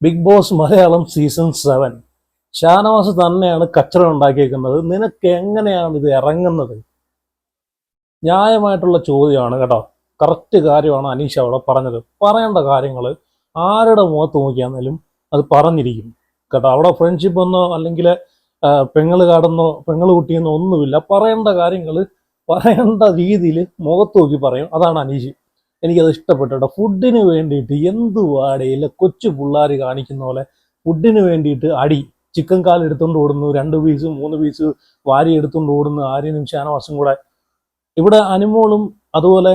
Big Boss Malayalam season 7 Shanavas തന്നെയാണ് കച്ചറ ഉണ്ടാക്കിയേക്കുന്നത്. നിനക്ക് എങ്ങനെയാണ് ഇത് ഇറങ്ങുന്നത്? ന്യായമായിട്ടുള്ള ചോദ്യമാണ് കേട്ടോ. കറക്റ്റ് കാര്യമാണ് അനീഷ് അവിടെ പറഞ്ഞത്. പറയേണ്ട കാര്യങ്ങൾ ആരുടെ മുഖത്ത് നോക്കിയാണെങ്കിലും അത് പറഞ്ഞിരിക്കും കേട്ടോ. അവിടെ ഫ്രണ്ട്ഷിപ്പ് ഒന്നോ അല്ലെങ്കിൽ പെങ്ങൾ കാടുന്നോ പെങ്ങൾ കുട്ടിയെന്നോ ഒന്നുമില്ല. പറയേണ്ട കാര്യങ്ങൾ പറയേണ്ട രീതിയിൽ മുഖത്ത് നോക്കി പറയും. അതാണ് അനീഷ്. എനിക്കത് ഇഷ്ടപ്പെട്ടു കേട്ടോ. ഫുഡിന് വേണ്ടിയിട്ട് എന്തുവാടയില്ല കൊച്ചു പിള്ളേർ കാണിക്കുന്ന പോലെ ഫുഡിന് വേണ്ടിയിട്ട് അടി. ചിക്കൻ കാൽ എടുത്തുകൊണ്ട് ഓടുന്നു, 2 പീസ് 3 പീസ് വാരി എടുത്തുകൊണ്ട് ഓടുന്നു. ആര്യനും ഷാനവാസും കൂടെ. ഇവിടെ അനുമോളും അതുപോലെ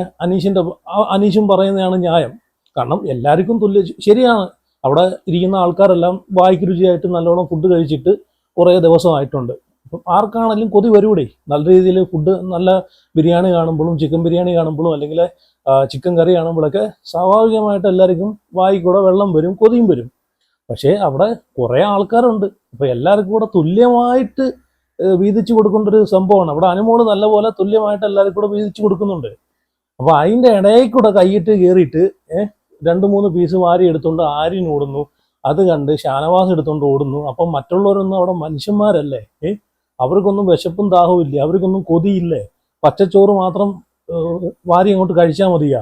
അനീഷും പറയുന്നതാണ് ന്യായം. കാരണം എല്ലാവർക്കും തുല്യ ശരിയാണ്. അവിടെ ഇരിക്കുന്ന ആൾക്കാരെല്ലാം വായിക്ക് രുചിയായിട്ട് നല്ലോണം ഫുഡ് കഴിച്ചിട്ട് കുറേ ദിവസമായിട്ടുണ്ട്. അപ്പം ആർക്കാണെങ്കിലും കൊതി വരൂടെ. നല്ല രീതിയിൽ ഫുഡ്, നല്ല ബിരിയാണി കാണുമ്പോഴും ചിക്കൻ ബിരിയാണി കാണുമ്പോഴും അല്ലെങ്കിൽ ചിക്കൻ കറി കാണുമ്പോഴൊക്കെ സ്വാഭാവികമായിട്ട് എല്ലാവർക്കും വായിക്കൂടെ വെള്ളം വരും, കൊതിയും വരും. പക്ഷേ അവിടെ കുറേ ആൾക്കാരുണ്ട്. അപ്പോൾ എല്ലാവർക്കും കൂടെ തുല്യമായിട്ട് വീതിച്ചു കൊടുക്കേണ്ട ഒരു സംഭവമാണ്. അവിടെ അനുമോള് നല്ലപോലെ തുല്യമായിട്ട് എല്ലാവർക്കും കൂടെ വീതിച്ചു കൊടുക്കുന്നുണ്ട്. അപ്പോൾ അതിൻ്റെ ഇടയിൽ കൂടെ കൈയിട്ട് കയറിയിട്ട് 2-3 പീസ് വാരി എടുത്തുകൊണ്ട് ആര്യൻ ഓടുന്നു. അത് കണ്ട് ഷാനവാസ് എടുത്തുകൊണ്ട് ഓടുന്നു. അപ്പം മറ്റുള്ളവരൊന്നും അവിടെ മനുഷ്യന്മാരല്ലേ? അവർക്കൊന്നും വിശപ്പും ദാഹവും ഇല്ലേ? അവർക്കൊന്നും കൊതിയില്ലേ? പച്ചച്ചോറ് മാത്രം വാരി അങ്ങോട്ട് കഴിച്ചാൽ മതിയാ?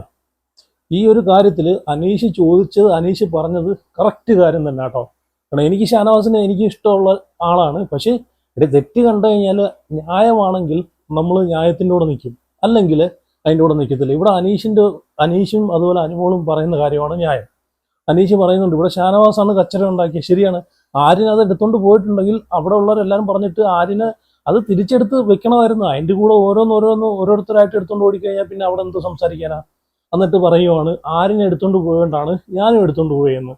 ഈ ഒരു കാര്യത്തിൽ അനീഷ് പറഞ്ഞത് കറക്റ്റ് കാര്യം തന്നെ കേട്ടോ. കാരണം എനിക്ക് ഷാനവാസിനെ എനിക്ക് ഇഷ്ടമുള്ള ആളാണ്. പക്ഷേ തെറ്റ് കണ്ടു കഴിഞ്ഞാൽ ന്യായമാണെങ്കിൽ നമ്മൾ ന്യായത്തിൻ്റെ കൂടെ നിൽക്കും, അല്ലെങ്കിൽ അതിൻ്റെ കൂടെ നിൽക്കത്തില്ല. ഇവിടെ അനീഷും അതുപോലെ അനുമോളും പറയുന്ന കാര്യമാണ് ന്യായം. അനീഷ് പറയുന്നുണ്ട് ഇവിടെ ഷാനവാസാണ് കച്ചറ ഉണ്ടാക്കിയത്. ശരിയാണ്. ആര്യൻ അത് എടുത്തുകൊണ്ട് പോയിട്ടുണ്ടെങ്കിൽ അവിടെ ഉള്ളവരെല്ലാവരും പറഞ്ഞിട്ട് ആര്യന് അത് തിരിച്ചെടുത്ത് വെക്കണമായിരുന്നു. അതിൻ്റെ കൂടെ ഓരോരുത്തരായിട്ട് എടുത്തുകൊണ്ട് ഓടിക്കഴിഞ്ഞാൽ പിന്നെ അവിടെ എന്ത് സംസാരിക്കാനാ? എന്നിട്ട് പറയുവാണ് ആര്യനെ എടുത്തുകൊണ്ട് പോയോണ്ടാണ് ഞാനും എടുത്തുകൊണ്ട് പോയെന്ന്.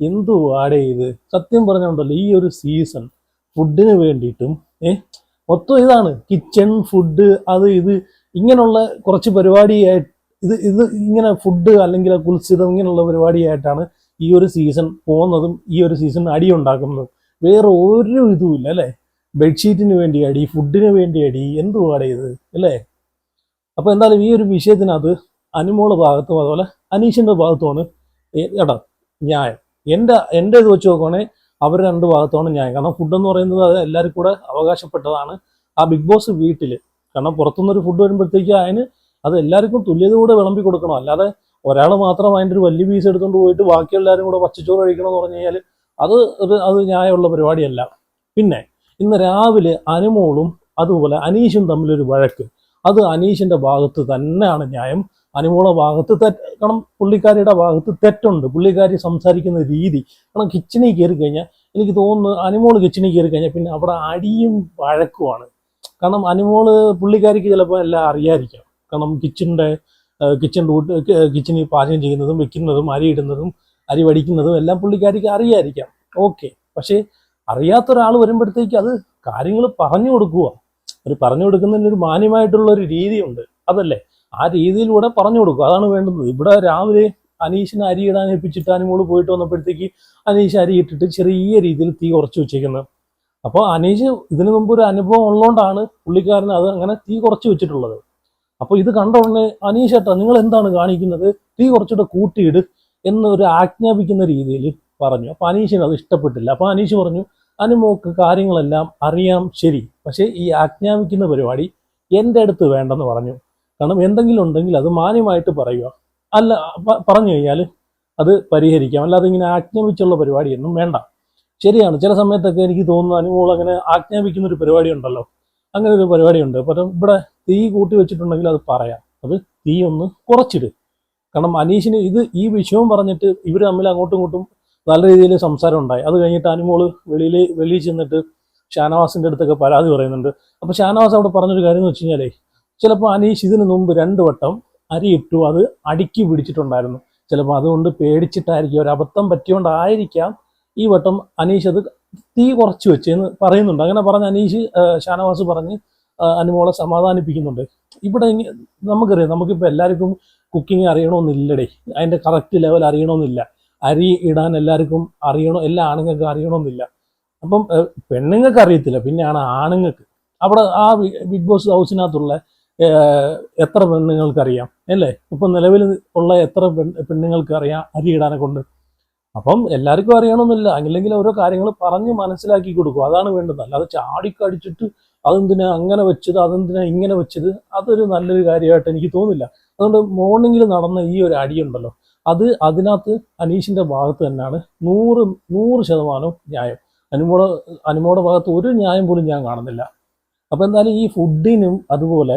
എന്തു വാടേ ഇത്? സത്യം പറഞ്ഞുണ്ടല്ലോ, ഈ ഒരു സീസൺ ഫുഡിന് വേണ്ടിയിട്ടും മൊത്തം ഇതാണ്. കിച്ചൺ, ഫുഡ്, അത് ഇത് ഇങ്ങനെയുള്ള കുറച്ച് പരിപാടിയായിട്ട് ഇത് ഇങ്ങനെ ഫുഡ് അല്ലെങ്കിൽ കുൽസിതം ഇങ്ങനെയുള്ള പരിപാടിയായിട്ടാണ് ഈ ഒരു സീസൺ പോകുന്നതും ഈ ഒരു സീസൺ അടി ഉണ്ടാക്കുന്നതും. വേറെ ഒരു ഇതുമില്ല അല്ലേ? ബെഡ്ഷീറ്റിന് വേണ്ടി അടി, ഫുഡിന് വേണ്ടി അടി, എന്തുവാടേ ഇത് അല്ലേ? അപ്പോൾ എന്തായാലും ഈ ഒരു വിഷയത്തിനകത്ത് അനുമോളുടെ ഭാഗത്തും അതുപോലെ അനീഷിൻ്റെ ഭാഗത്തുമാണ് കേട്ടോ ന്യായം. എൻ്റെ ഇത് വെച്ച് നോക്കുവാണെങ്കിൽ അവർ 2 ഭാഗത്തുമാണ് ന്യായം. കാരണം ഫുഡെന്ന് പറയുന്നത് അത് എല്ലാവർക്കും കൂടെ അവകാശപ്പെട്ടതാണ് ആ ബിഗ് ബോസ് വീട്ടിൽ. കാരണം പുറത്തുനിന്നൊരു ഫുഡ് വരുമ്പോഴത്തേക്ക് അതിന് അത് എല്ലാവർക്കും തുല്യതയോടെ വിളമ്പി കൊടുക്കണം. അല്ലാതെ ഒരാൾ മാത്രം അതിൻ്റെ ഒരു വലിയ പീസ് എടുത്തുകൊണ്ട് പോയിട്ട് ബാക്കി എല്ലാവരും കൂടെ പച്ചച്ചോറ് കഴിക്കണമെന്ന് പറഞ്ഞു കഴിഞ്ഞാൽ അത് ന്യായമുള്ള പരിപാടിയല്ല. പിന്നെ ഇന്ന് രാവിലെ അനുമോളും അതുപോലെ അനീഷും തമ്മിലൊരു വഴക്ക്. അത് അനീഷിൻ്റെ ഭാഗത്ത് തന്നെയാണ് ന്യായം. അനുമോളുടെ ഭാഗത്ത് കാരണം പുള്ളിക്കാരിയുടെ ഭാഗത്ത് തെറ്റുണ്ട്. പുള്ളിക്കാരി സംസാരിക്കുന്ന രീതി. കാരണം കിച്ചണിൽ കയറി കഴിഞ്ഞാൽ എനിക്ക് തോന്നുന്നു അനുമോള് കിച്ചണിൽ കയറി കഴിഞ്ഞാൽ പിന്നെ അവിടെ അടിയും വഴക്കുമാണ്. കാരണം അനുമോള് പുള്ളിക്കാരിക്ക് ചിലപ്പോൾ എല്ലാം അറിയാതിരിക്കാം. കാരണം കിച്ചണിൽ പാചകം ചെയ്യുന്നതും വെക്കുന്നതും അരി ഇടുന്നതും അരി വടിക്കുന്നതും എല്ലാം പുള്ളിക്കാരിക്ക് അറിയാതിരിക്കാം. ഓക്കെ. പക്ഷേ അറിയാത്തൊരാൾ വരുമ്പോഴത്തേക്ക് അത് കാര്യങ്ങൾ പറഞ്ഞു കൊടുക്കുക. പറഞ്ഞു കൊടുക്കുന്നതിന് ഒരു മാന്യമായിട്ടുള്ള ഒരു രീതിയുണ്ട്. അതല്ലേ? ആ രീതിയിലൂടെ പറഞ്ഞു കൊടുക്കുക. അതാണ് വേണ്ടത്. ഇവിടെ രാവിലെ അനീഷിനെ അരി ഇടാൻ ഏൽപ്പിച്ചിട്ട് അനുമോള് പോയിട്ട് വന്നപ്പോഴത്തേക്ക് അനീഷ് അരി ഇട്ടിട്ട് ചെറിയ രീതിയിൽ തീ കുറച്ച് വെച്ചേക്കുന്നത്. അപ്പോൾ അനീഷ് ഇതിനു മുമ്പ് ഒരു അനുഭവം ഉള്ളതുകൊണ്ടാണ് പുള്ളിക്കാരന് അത് അങ്ങനെ തീ കുറച്ച് വെച്ചിട്ടുള്ളത്. അപ്പോൾ ഇത് കണ്ട ഉടനെ അനീഷ് ഏട്ടാ നിങ്ങൾ എന്താണ് കാണിക്കുന്നത്? തീ കുറച്ചിട്ട് കൂട്ടിയിട് എന്നൊരു ആജ്ഞാപിക്കുന്ന രീതിയിൽ പറഞ്ഞു. അപ്പോൾ അനീഷിന് അത് ഇഷ്ടപ്പെട്ടില്ല. അപ്പോൾ അനീഷ് പറഞ്ഞു അനുമോക്ക് കാര്യങ്ങളെല്ലാം അറിയാം, ശരി, പക്ഷേ ഈ ആജ്ഞാപിക്കുന്ന പരിപാടി എൻ്റെ അടുത്ത് വേണ്ടെന്ന് പറഞ്ഞു. കാരണം എന്തെങ്കിലും ഉണ്ടെങ്കിൽ അത് മാന്യമായിട്ട് പറയുക. അല്ല പറഞ്ഞു കഴിഞ്ഞാൽ അത് പരിഹരിക്കാം. അല്ലാതെ ഇങ്ങനെ ആജ്ഞാപിച്ചുള്ള പരിപാടിയൊന്നും വേണ്ട. ശരിയാണ്. ചില സമയത്തൊക്കെ എനിക്ക് തോന്നുന്നു അനുമോൾ അങ്ങനെ ആജ്ഞാപിക്കുന്ന ഒരു പരിപാടി ഉണ്ടല്ലോ, അങ്ങനെ ഒരു പരിപാടി ഉണ്ട്. അപ്പം ഇവിടെ തീ കൂട്ടി വെച്ചിട്ടുണ്ടെങ്കിൽ അത് പറയാം. അത് തീ ഒന്ന് കുറച്ചിട്. കാരണം അനീഷിന് ഈ വിഷയവും പറഞ്ഞിട്ട് ഇവർ തമ്മിൽ അങ്ങോട്ടും ഇങ്ങോട്ടും നല്ല രീതിയിൽ സംസാരം ഉണ്ടായി. അത് കഴിഞ്ഞിട്ട് അനുമോള് വെളിയിൽ ചെന്നിട്ട് ഷാനവാസിൻ്റെ അടുത്തൊക്കെ പരാതി പറയുന്നുണ്ട്. അപ്പോൾ ഷാനവാസ് അവിടെ പറഞ്ഞൊരു കാര്യം എന്ന് വെച്ച് കഴിഞ്ഞാലേ, ചിലപ്പോൾ അനീഷ് ഇതിന് മുമ്പ് 2 വട്ടം അരി ഇട്ടു, അത് അടുക്കി പിടിച്ചിട്ടുണ്ടായിരുന്നു. ചിലപ്പോൾ അതുകൊണ്ട് പേടിച്ചിട്ടായിരിക്കും, ഒരു അബദ്ധം പറ്റിയോണ്ടായിരിക്കാം ഈ വട്ടം അനീഷ് അത് തീ കുറച്ച് വെച്ചെന്ന് പറയുന്നുണ്ട്. അങ്ങനെ പറഞ്ഞ് അനീഷ് ഷാനവാസ് പറഞ്ഞ് അനുമോളെ സമാധാനിപ്പിക്കുന്നുണ്ട്. ഇവിടെ നമുക്കറിയാം, നമുക്കിപ്പോൾ എല്ലാവർക്കും കുക്കിംഗ് അറിയണമെന്നില്ലടേ. അതിൻ്റെ കറക്റ്റ് ലെവൽ അറിയണമെന്നില്ല. അരി ഇടാൻ എല്ലാവർക്കും അറിയണം, എല്ലാ ആണുങ്ങൾക്ക് അറിയണമെന്നില്ല. അപ്പം പെണ്ണുങ്ങൾക്ക് അറിയത്തില്ല, പിന്നെയാണ് ആണുങ്ങൾക്ക്. അവിടെ ആ ബിഗ് ബോസ് ഹൗസിനകത്തുള്ള എത്ര പെണ്ണുങ്ങൾക്ക് അറിയാം അല്ലേ? ഇപ്പം നിലവിൽ ഉള്ള എത്ര പെണ്ണുങ്ങൾക്ക് അറിയാം അരി ഇടാനെ കൊണ്ട്? അപ്പം എല്ലാവർക്കും അറിയണമെന്നില്ല, അല്ലെങ്കിൽ ഓരോ കാര്യങ്ങൾ പറഞ്ഞ് മനസ്സിലാക്കി കൊടുക്കും, അതാണ് വേണ്ടത്. അല്ലാതെ ചാടിക്കടിച്ചിട്ട് അതെന്തിനാ അങ്ങനെ വെച്ചത്, അതെന്തിനാ ഇങ്ങനെ വെച്ചത്, അതൊരു നല്ലൊരു കാര്യമായിട്ട് എനിക്ക് തോന്നില്ല. അതുകൊണ്ട് മോർണിംഗിൽ നടന്ന ഈ ഒരു അടിയുണ്ടല്ലോ, അതിനകത്ത് അനീഷിന്റെ ഭാഗത്ത് തന്നെയാണ് 100% ന്യായം. അനുമോടെ അനുമോടെ ഭാഗത്ത് ഒരു ന്യായം പോലും ഞാൻ കാണുന്നില്ല. അപ്പൊ എന്തായാലും ഈ ഫുഡിനും അതുപോലെ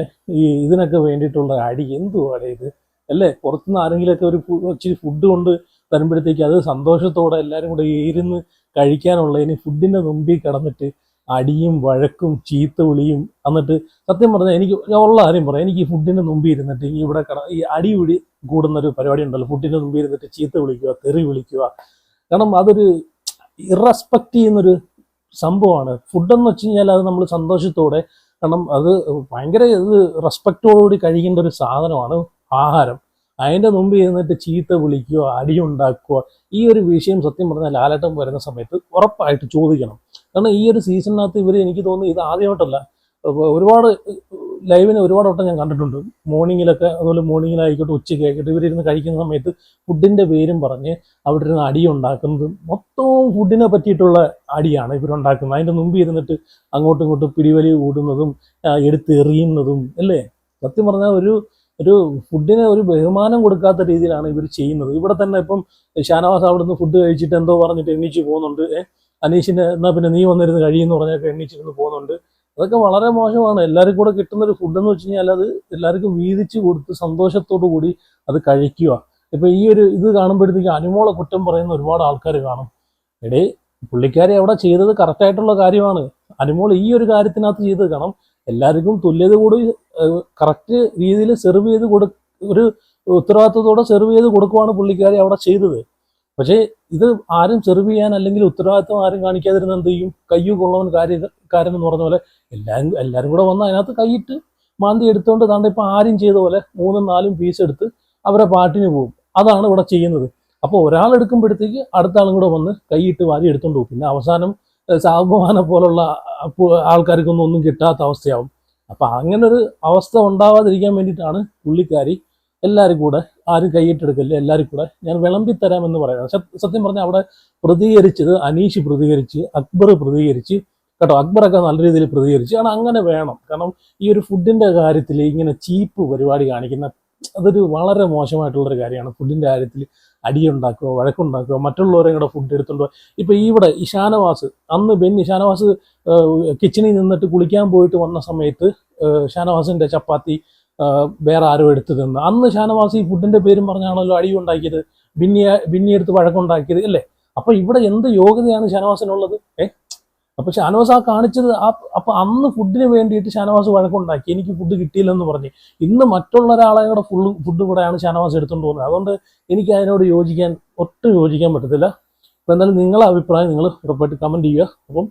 ഇതിനൊക്കെ വേണ്ടിയിട്ടുള്ള അടി എന്തുവാടെ ഇത്, അല്ലേ? പുറത്തുനിന്ന് ആരെങ്കിലുമൊക്കെ ഇച്ചിരി ഫുഡ് കൊണ്ട് തരുമ്പോഴത്തേക്ക് അത് സന്തോഷത്തോടെ എല്ലാവരും കൂടെ ഇരുന്ന് കഴിക്കാനുള്ളതിന് ഫുഡിന്റെ മുമ്പിൽ കിടന്നിട്ട് അടിയും വഴക്കും ചീത്ത വിളിയും. എന്നിട്ട് സത്യം പറഞ്ഞാൽ ഞാൻ ഉള്ള കാര്യം പറയാം, എനിക്ക് ഈ ഫുഡിന്റെ മുമ്പിൽ ഇരുന്നിട്ട് ഈ അടി വിടി കൂടുന്നൊരു പരിപാടി ഉണ്ടല്ലോ, ഫുഡിന്റെ മുമ്പിൽ ഇരുന്നിട്ട് ചീത്ത വിളിക്കുക, തെറി വിളിക്കുക. കാരണം അതൊരു ഇറസ്പെക്ട് ചെയ്യുന്നൊരു സംഭവമാണ്. ഫുഡെന്ന് വെച്ച് കഴിഞ്ഞാൽ അത് നമ്മൾ സന്തോഷത്തോടെ, കാരണം അത് ഭയങ്കര റെസ്പെക്റ്റോടുകൂടി കഴിക്കേണ്ട ഒരു സാധനമാണ് ആഹാരം. അതിൻ്റെ മുമ്പിൽ ഇരുന്നിട്ട് ചീത്ത വിളിക്കുക, അടിയുണ്ടാക്കുക, ഈ ഒരു വിഷയം സത്യം പറഞ്ഞാൽ ലാലേട്ടൻ വരുന്ന സമയത്ത് ഉറപ്പായിട്ട് ചോദിക്കണം. കാരണം ഈ ഒരു സീസണിനകത്ത് എനിക്ക് തോന്നുന്നു ഇത് ആദ്യമായിട്ടല്ല, ഒരുപാട് ലൈവിന് ഒരുപാട് വട്ടം ഞാൻ കണ്ടിട്ടുണ്ട്. മോർണിംഗിലൊക്കെ, അതുപോലെ മോർണിംഗിലായിക്കോട്ടെ ഉച്ചയ്ക്ക് ആയിക്കോട്ടെ, ഇവരിരുന്ന് കഴിക്കുന്ന സമയത്ത് ഫുഡിന്റെ പേരും പറഞ്ഞ് അവിടെ ഇരുന്ന് അടി ഉണ്ടാക്കുന്നത് മൊത്തവും ഫുഡിനെ പറ്റിയിട്ടുള്ള അടിയാണ് ഇവരുണ്ടാക്കുന്നത്. അതിൻ്റെ മുമ്പിൽ ഇരുന്നിട്ട് അങ്ങോട്ടും ഇങ്ങോട്ടും പിടിവലി കൂടുന്നതും എടുത്തെറിയുന്നതും അല്ലേ? സത്യം പറഞ്ഞാൽ ഒരു ഫുഡിന് ഒരു ബഹുമാനം കൊടുക്കാത്ത രീതിയിലാണ് ഇവർ ചെയ്യുന്നത്. ഇവിടെ തന്നെ ഇപ്പം ഷാനവാസ് അവിടെ നിന്ന് ഫുഡ് കഴിച്ചിട്ട് എന്തോ പറഞ്ഞിട്ട് എണ്ണീച്ച് പോകുന്നുണ്ട്. അനീഷിന് എന്നാ പിന്നെ നീ വന്നിരുന്ന് കഴിയുമെന്ന് പറഞ്ഞൊക്കെ എണ്ണീച്ചിരുന്ന് പോകുന്നുണ്ട്. അതൊക്കെ വളരെ മോശമാണ്. എല്ലാവർക്കും കൂടെ കിട്ടുന്ന ഒരു ഫുഡ് എന്ന് വെച്ച് കഴിഞ്ഞാൽ അത് എല്ലാവർക്കും വീതിച്ച് കൊടുത്ത് സന്തോഷത്തോടു കൂടി അത് കഴിക്കുക. ഇപ്പൊ ഈ ഒരു ഇത് കാണുമ്പോഴത്തേക്ക് അനുമോളെ കുറ്റം പറയുന്ന ഒരുപാട് ആൾക്കാർ കാണും. എടേ, പുള്ളിക്കാരി അവിടെ ചെയ്തത് കറക്റ്റായിട്ടുള്ള കാര്യമാണ്. അനുമോൾ ഈ ഒരു കാര്യത്തിനകത്ത് ചെയ്തത് കാണാം, എല്ലാവർക്കും തുല്യത കൂടി കറക്റ്റ് രീതിയിൽ സെർവ് ചെയ്ത് ഒരു ഉത്തരവാദിത്തത്തോടെ സെർവ് ചെയ്ത് കൊടുക്കുവാണ് പുള്ളിക്കാരി അവിടെ ചെയ്തത്. പക്ഷേ ഇത് ആരും സെർവ് ചെയ്യാൻ അല്ലെങ്കിൽ ഉത്തരവാദിത്വം ആരും കാണിക്കാതിരുന്ന എന്ത് ചെയ്യും? കയ്യു കൊള്ളവൻ കാരൻ എന്ന് പറഞ്ഞ പോലെ എല്ലാവരും കൂടെ വന്ന് അതിനകത്ത് കൈയിട്ട് മാന്തി എടുത്തുകൊണ്ട് താണ്ട് ഇപ്പം ആരും ചെയ്ത പോലെ 3-4 പീസ് എടുത്ത് അവരെ പാട്ടിന് പോകും. അതാണ് ഇവിടെ ചെയ്യുന്നത്. അപ്പോൾ ഒരാൾ എടുക്കുമ്പോഴത്തേക്ക് അടുത്ത ആളും കൂടെ വന്ന് കൈയിട്ട് വാരി എടുത്തുകൊണ്ട് പോകും. പിന്നെ അവസാനം സാബുമാനെ പോലുള്ള ആൾക്കാർക്കൊന്നും കിട്ടാത്ത അവസ്ഥയാവും. അപ്പം അങ്ങനൊരു അവസ്ഥ ഉണ്ടാവാതിരിക്കാൻ വേണ്ടിയിട്ടാണ് പുള്ളിക്കാരി എല്ലാവരും കൂടെ ആരും കൈയിട്ടെടുക്കല്ലേ, എല്ലാവരും കൂടെ ഞാൻ വിളമ്പിത്തരാമെന്ന് പറയുന്നത്. സത്യം പറഞ്ഞാൽ അവിടെ പ്രതികരിച്ചത് അനീഷ് പ്രതികരിച്ച്, അക്ബർ പ്രതികരിച്ച് കേട്ടോ. അക്ബറൊക്കെ നല്ല രീതിയിൽ പ്രതികരിച്ച്. കാരണം അങ്ങനെ വേണം. കാരണം ഈ ഒരു ഫുഡിന്റെ കാര്യത്തിൽ ഇങ്ങനെ ചീപ്പ് പരിപാടി കാണിക്കുന്ന അതൊരു വളരെ മോശമായിട്ടുള്ളൊരു കാര്യമാണ്. ഫുഡിന്റെ കാര്യത്തിൽ അടിയുണ്ടാക്കുക, വഴക്കുണ്ടാക്കുക, മറ്റുള്ളവരെ കൂടെ ഫുഡ് എടുത്തുകൊണ്ട്. ഇപ്പൊ ഇവിടെ ഈ ഷാനവാസ് അന്ന് ഷാനവാസ് കിച്ചണിൽ നിന്നിട്ട് കുളിക്കാൻ പോയിട്ട് വന്ന സമയത്ത് ഷാനവാസിന്റെ ചപ്പാത്തി വേറെ ആരോ എടുത്തു തിന്ന്. അന്ന് ഷാനവാസ് ഈ ഫുഡിന്റെ പേരും പറഞ്ഞാണല്ലോ അടി ഉണ്ടാക്കിയത്, ബിന്നി എടുത്ത് വഴക്കുണ്ടാക്കിയത് അല്ലേ? അപ്പൊ ഇവിടെ എന്ത് യോഗ്യതയാണ് ഷാനവാസിനുള്ളത്? അപ്പൊ ഷാനവാസ് കാണിച്ചത് അപ്പൊ അന്ന് ഫുഡിന് വേണ്ടിയിട്ട് ഷാനവാസ് വഴക്കുണ്ടാക്കി, എനിക്ക് ഫുഡ് കിട്ടിയില്ലെന്ന് പറഞ്ഞ്. ഇന്ന് മറ്റുള്ള ഒരാളെ കൂടെ ഫുഡ് കൂടെയാണ് ഷാനവാസ് എടുത്തുകൊണ്ട് പോകുന്നത്. അതുകൊണ്ട് എനിക്ക് അതിനോട് ഒട്ടും യോജിക്കാൻ പറ്റത്തില്ല. അപ്പൊ എന്തായാലും നിങ്ങളെ അഭിപ്രായം നിങ്ങൾ ഉറപ്പായിട്ട് കമന്റ് ചെയ്യുക. അപ്പം